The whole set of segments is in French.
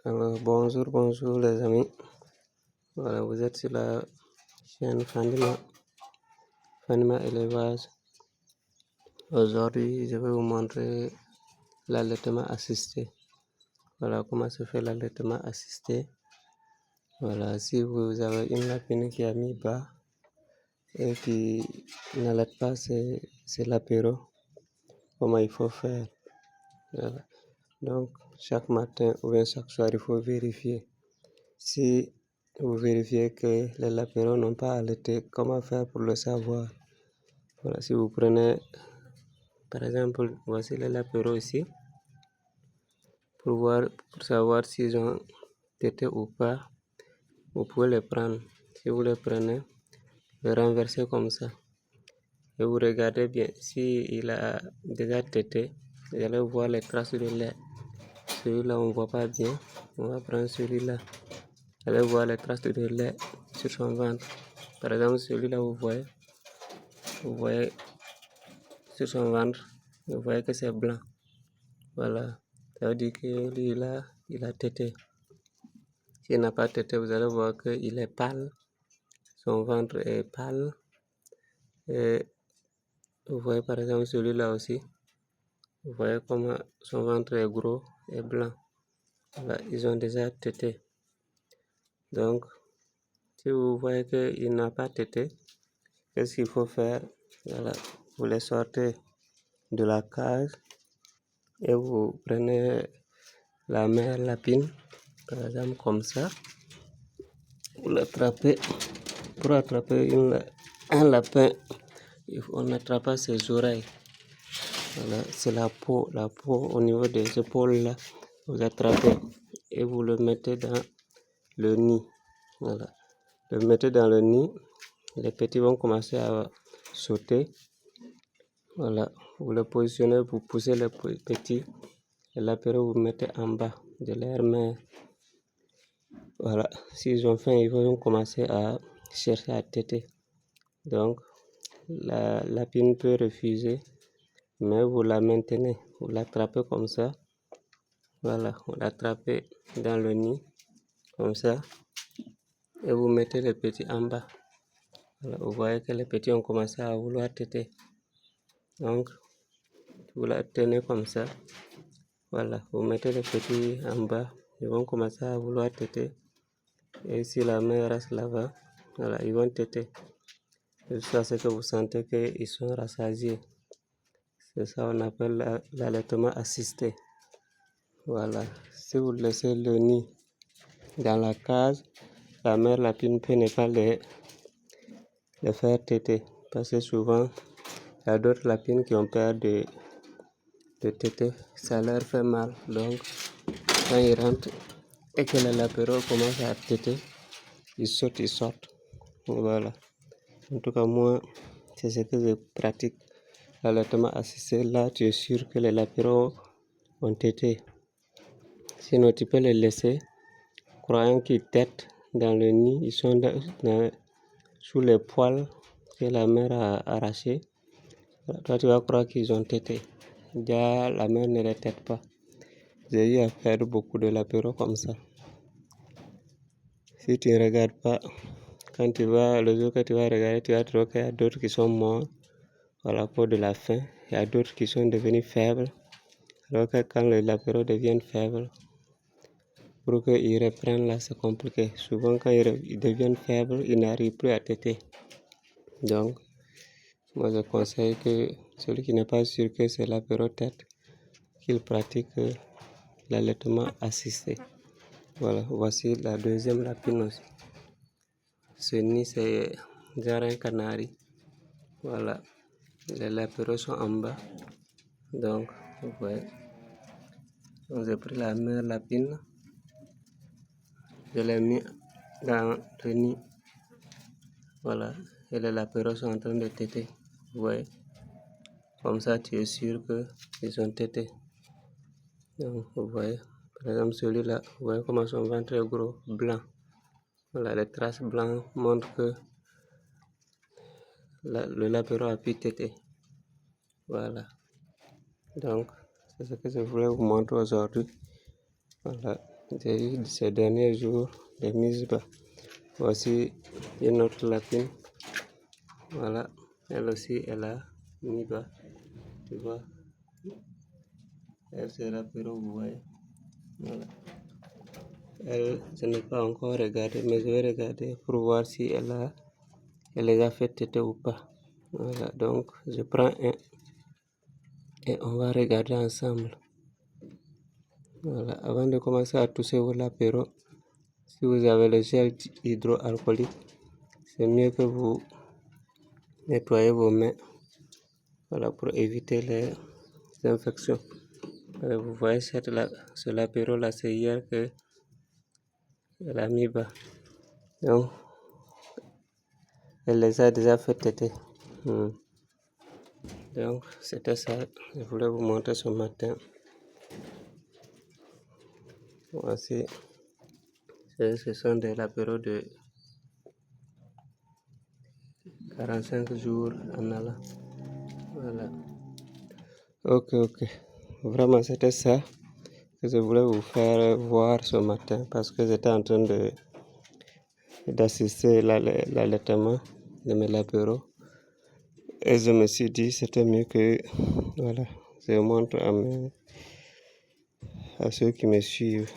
Alors bonjour les amis. Voilà, vous êtes sur la chaîne Fanima Élevage. Aujourd'hui, je vais vous montrer l'allaitement assisté. Voilà comment se fait l'allaitement assisté. Voilà, si vous avez une lapine qui a mis bas et qui n'allaite pas c'est l'apéro, comment il faut faire. Voilà. Donc, chaque matin ou bien chaque soir, il faut vérifier. Si vous vérifiez que les lapéraux n'ont pas allaité, comment faire pour le savoir? Voilà, si vous prenez, par exemple, voici les lapéraux ici, pour savoir s'ils ont tété ou pas, vous pouvez les prendre. Si vous les prenez, les renverser comme ça. Et vous regardez bien, s'il a déjà tété, vous allez voir les traces de lait. Celui-là, on ne voit pas bien, on va prendre celui-là. Vous allez voir les traces de lait sur son ventre. Par exemple, celui-là, vous voyez sur son ventre, vous voyez que c'est blanc. Voilà, ça veut dire que lui, il a tété. S'il n'a pas tété, vous allez voir qu'il est pâle. Son ventre est pâle. Et vous voyez par exemple celui-là aussi. Vous voyez comment son ventre est gros et blanc. Voilà, ils ont déjà tété. Donc, si vous voyez qu'il n'a pas tété, qu'est-ce qu'il faut faire? Voilà, vous les sortez de la cage et vous prenez la mère lapine, par exemple comme ça. Vous l'attrapez. Pour attraper un lapin, on n'attrape pas ses oreilles. Voilà, c'est la peau au niveau des épaules là. Vous attrapez et vous le mettez dans le nid. Voilà, le mettez dans le nid. Les petits vont commencer à sauter. Voilà, vous le positionnez, vous poussez les petits. Et l'apéro, vous mettez en bas de leur mère. Voilà, s'ils ont faim, ils vont commencer à chercher à téter. Donc, la lapine peut refuser, mais vous la maintenez, vous l'attrapez comme ça. Voilà, vous l'attrapez dans le nid, comme ça, et vous mettez les petits en bas. Voilà, vous voyez que les petits ont commencé à vouloir téter. Donc, vous la tenez comme ça. Voilà, vous mettez les petits en bas, ils vont commencer à vouloir téter. Et si la mère reste là-bas, voilà, ils vont téter. Jusqu'à ce que vous sentez qu'ils sont rassasiés. C'est ça qu'on appelle l'allaitement assisté. Voilà, si vous laissez le nid dans la cage, la mère lapine peut ne pas les faire téter. Parce que souvent, il y a d'autres lapines qui ont peur de téter. Ça leur fait mal. Donc, quand ils rentrent et que les lapéraux commencent à téter, ils sautent, ils sortent. Voilà. En tout cas, moi, c'est ce que je pratique. L'allaitement assisté, là, tu es sûr que les lapéraux ont tété. Sinon, tu peux les laisser, croyant qu'ils tètent dans le nid. Ils sont sous les poils que la mère a arrachés. Toi, tu vas croire qu'ils ont tété. Déjà, la mère ne les tète pas. J'ai eu à faire beaucoup de lapéraux comme ça. Si tu ne regardes pas, le jour que tu vas regarder, tu vas trouver qu'il y a d'autres qui sont morts à la cause de la faim. Il y a d'autres qui sont devenus faibles. Alors que quand les lapéraux deviennent faibles, pour qu'ils reprennent là, c'est compliqué. Souvent, quand ils deviennent faibles, ils n'arrivent plus à téter. Donc, moi, je conseille que celui qui n'est pas sûr que c'est l'apéro tête, qu'il pratique l'allaitement assisté. Voilà, voici la deuxième lapine aussi. Ce nid, c'est genre un canari. Voilà, les lapéraux sont en bas. Donc, vous voyez. Donc, j'ai pris la mère lapine. Je l'ai mis dans le nid. Voilà, et les lapéraux sont en train de téter. Vous voyez. Comme ça, tu es sûr qu'ils ont tété. Donc, vous voyez. Par exemple, celui-là, vous voyez comment son ventre est gros, blanc. Voilà, les traces blanches montrent que le lapéro a pu téter. Voilà. Donc, c'est ce que je voulais vous montrer aujourd'hui. Voilà. ces derniers jours des mises bas. Voici une autre lapine. Voilà, elle aussi elle a mis bas. Tu vois, elle c'est l'apéro, vous voyez. Voilà. Elle, je n'ai pas encore regardé, mais je vais regarder pour voir si elle les a fait téter ou pas. Voilà, donc je prends un et on va regarder ensemble. Voilà, avant de commencer à tousser l'apéro, si vous avez le gel hydroalcoolique, c'est mieux que vous nettoyez vos mains, voilà, pour éviter les infections. Voilà, vous voyez ce l'apéro là, c'est hier que elle a mis bas. Donc, elle les a déjà fait téter. Donc, c'était ça, je voulais vous montrer ce matin. Voici, ce sont des apéros de 45 jours en allant. Voilà. Ok. Vraiment, c'était ça que je voulais vous faire voir ce matin parce que j'étais en train d'assister l'allaitement de mes lapéros. Et je me suis dit c'était mieux que voilà, je montre à ceux qui me suivent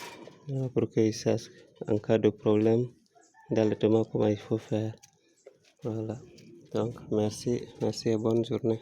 pour qu'ils sachent en cas de problème d'allaitement comment il faut faire. Voilà. Donc merci et bonne journée.